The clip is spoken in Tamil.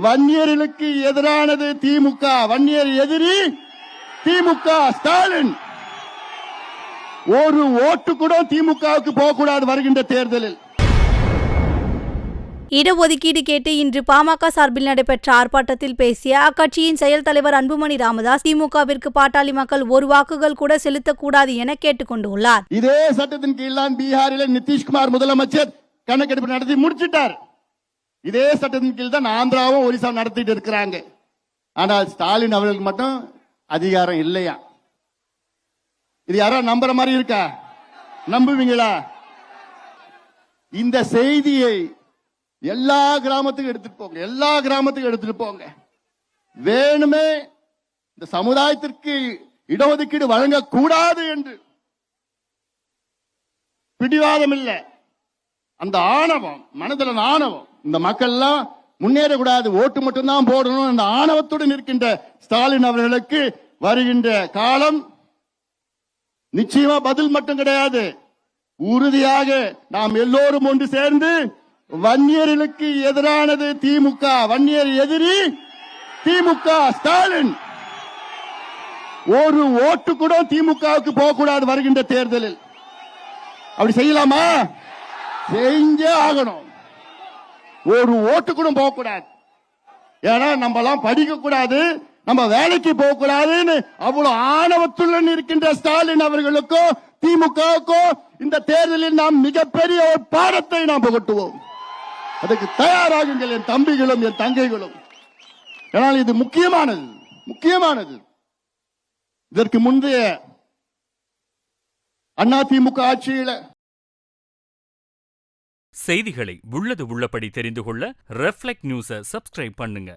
வன்னியர்களுக்கு எதிரானது திமுக. வன்னியர் எதிரி திமுக. ஸ்டாலின் ஒரு ஓட்டு கூட திமுகவுக்கு போகக்கூடாது வருகின்ற தேர்தலில். இடஒதுக்கீடு கேட்டு இன்று பாமக சார்பில் நடைபெற்ற ஆர்ப்பாட்டத்தில் பேசிய அக்கட்சியின் செயல் தலைவர் அன்புமணி ராமதாஸ், திமுகவிற்கு பாட்டாளி மக்கள் ஒரு வாக்குகள் கூட செலுத்தக்கூடாது என கேட்டுக் கொண்டுள்ளார். இதே சட்டத்தின் கீழ் தான் பீகாரில் நிதிஷ்குமார் முதலமைச்சர் கணக்கெடுப்பு நடத்தி முடிச்சிட்டார். இதே சட்டத்தின் கீழ் தான் ஆந்திராவும் ஒரிசா நடத்திட்டு இருக்கிறாங்க. ஆனால் ஸ்டாலின் அவர்களுக்கு மட்டும் அதிகாரம் இல்லையா? இது யாரோ நம்புற மாதிரி இருக்கா? நம்புவீங்களா? இந்த செய்தியை எல்லா கிராமத்துக்கும் எடுத்துட்டு போங்க. எல்லா கிராமத்துக்கும் எடுத்துட்டு போங்க. வேணுமே இந்த சமுதாயத்திற்கு இடஒதுக்கீடு வழங்கக்கூடாது என்று பிடிவாதம் இல்லை, அந்த ஆணவம், மனதில் ஆணவம். இந்த மக்கள் எல்லாம் முன்னேறக்கூடாது, ஓட்டு மட்டும்தான் போடணும், அந்த ஆணவத்துடன் இருக்கின்ற ஸ்டாலின் அவர்களுக்கு வருகின்ற காலம் நிச்சயமா பதில் மட்டும் கிடையாது. உறுதியாக நாம் எல்லோரும் ஒன்று சேர்ந்து வன்னியர்களுக்கு எதிரானது திமுக. வன்னியர் எதிரி திமுக. ஸ்டாலின் ஒரு ஓட்டு கூட திமுகவுக்கு போகக்கூடாது வருகின்ற தேர்தலில். அப்படி செய்யலாமா? செஞ்சே ஆகணும். ஒரு ஓட்டு கூட போகக்கூடாது. ஏன்னா நம்ம எல்லாம் படிக்க கூடாது, நம்ம வேலைக்கு போக கூடாதுன்னு அவ்வளவு ஆணவத்துடன் இருக்கின்ற ஸ்டாலின் அவர்களுக்கோ திமுகவுக்கோ இந்த தேர்தலில் நாம் மிகப்பெரிய ஒரு பாடத்தை நாம் புகட்டுவோம். அதுக்கு தயாராகுங்கள் என் தம்பிகளும் என் தங்கைகளும். ஏனால் இது முக்கியமானது, முக்கியமானது. இதற்கு முந்தைய அதிமுக ஆட்சியில செய்திகளை உள்ளது உள்ளபடி தெரிந்து கொள்ள ரெஃப்ளெக்ட் நியூஸை சப்ஸ்கிரைப் பண்ணுங்க.